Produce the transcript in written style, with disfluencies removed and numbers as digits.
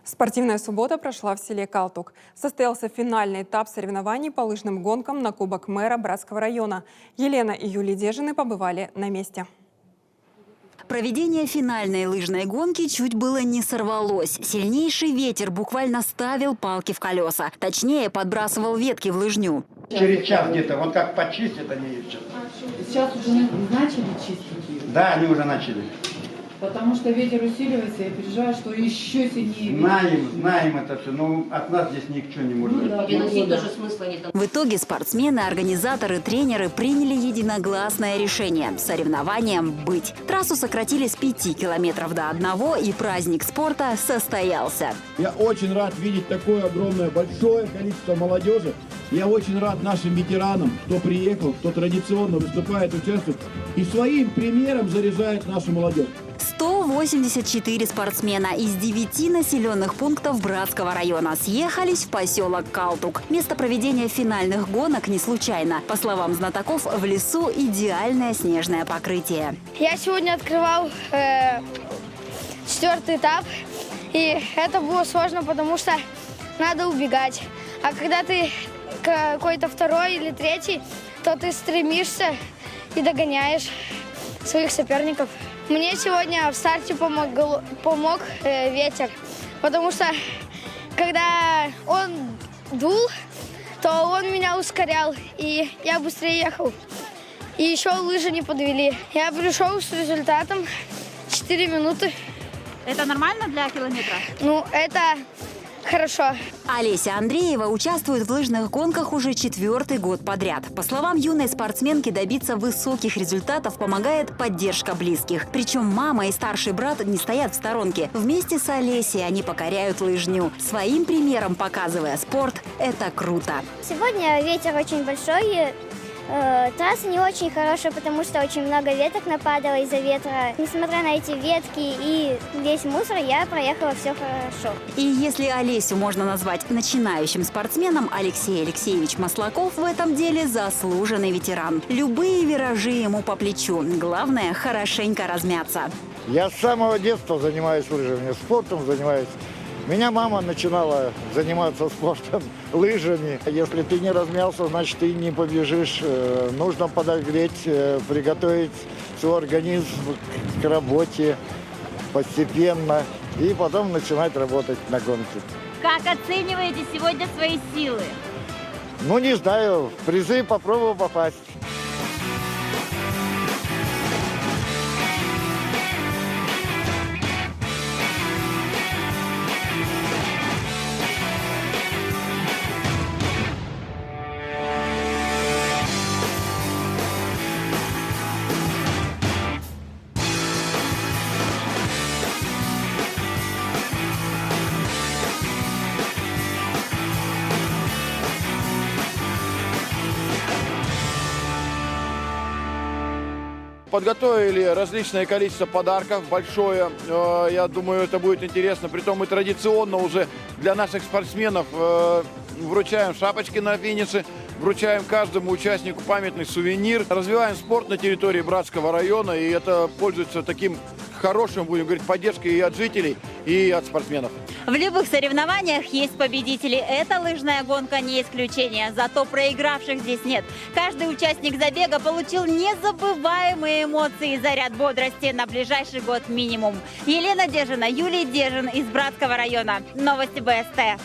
Спортивная суббота прошла в селе Калтук. Состоялся финальный этап соревнований по лыжным гонкам на Кубок мэра Братского района. Елена и Юлия Дежины побывали на месте. Проведение финальной лыжной гонки чуть было не сорвалось. Сильнейший ветер буквально ставил палки в колеса. Точнее, подбрасывал ветки в лыжню. Через час где-то, вот как почистят они сейчас. Сейчас уже начали чистить? Да, они уже начали. Потому что ветер усиливается, я переживаю, что еще сильнее. Знаем это все, но от нас здесь ничего не может быть. Переносить тоже смысла нет. В итоге спортсмены, организаторы, тренеры приняли единогласное решение – соревнованием быть. Трассу сократили с 5 километров до 1, и праздник спорта состоялся. Я очень рад видеть такое огромное, большое количество молодежи. Я очень рад нашим ветеранам, кто приехал, кто традиционно выступает, участвует и своим примером заряжает нашу молодежь. 184 спортсмена из 9 населенных пунктов Братского района съехались в поселок Калтук. Место проведения финальных гонок не случайно. По словам знатоков, в лесу идеальное снежное покрытие. Я сегодня открывал 4-й этап, и это было сложно, потому что надо убегать. А когда ты какой-то 2-й или 3-й, то ты стремишься и догоняешь своих соперников. Мне сегодня в старте помог ветер, потому что когда он дул, то он меня ускорял, и я быстрее ехал. И еще лыжи не подвели. Я пришел с результатом 4 минуты. Это нормально для километра? Ну, это хорошо. Олеся Андреева участвует в лыжных гонках уже 4-й год подряд. По словам юной спортсменки, добиться высоких результатов помогает поддержка близких. Причем мама и старший брат не стоят в сторонке. Вместе с Олесей они покоряют лыжню. Своим примером показывая спорт – это круто. Сегодня ветер очень большой. Трасса не очень хорошая, потому что очень много веток нападало из-за ветра. Несмотря на эти ветки и весь мусор, я проехала все хорошо. И если Олесю можно назвать начинающим спортсменом, Алексей Алексеевич Маслаков в этом деле заслуженный ветеран. Любые виражи ему по плечу. Главное – хорошенько размяться. Я с самого детства занимаюсь лыжами, спортом занимаюсь. Меня мама начинала заниматься спортом, лыжами. Если ты не размялся, значит, ты не побежишь. Нужно подогреть, приготовить свой организм к работе постепенно и потом начинать работать на гонке. Как оцениваете сегодня свои силы? Ну, не знаю, в призы попробую попасть. Подготовили различное количество подарков, большое. Я думаю, это будет интересно. Притом мы традиционно уже для наших спортсменов вручаем шапочки на финише, вручаем каждому участнику памятный сувенир. Развиваем спорт на территории Братского района, и это пользуется таким хорошим, будем говорить, поддержкой и от жителей, и от спортсменов. В любых соревнованиях есть победители. Эта лыжная гонка не исключение. Зато проигравших здесь нет. Каждый участник забега получил незабываемые эмоции и заряд бодрости на ближайший год минимум. Елена Дежина, Юлия Дежин из Братского района. Новости БСТ.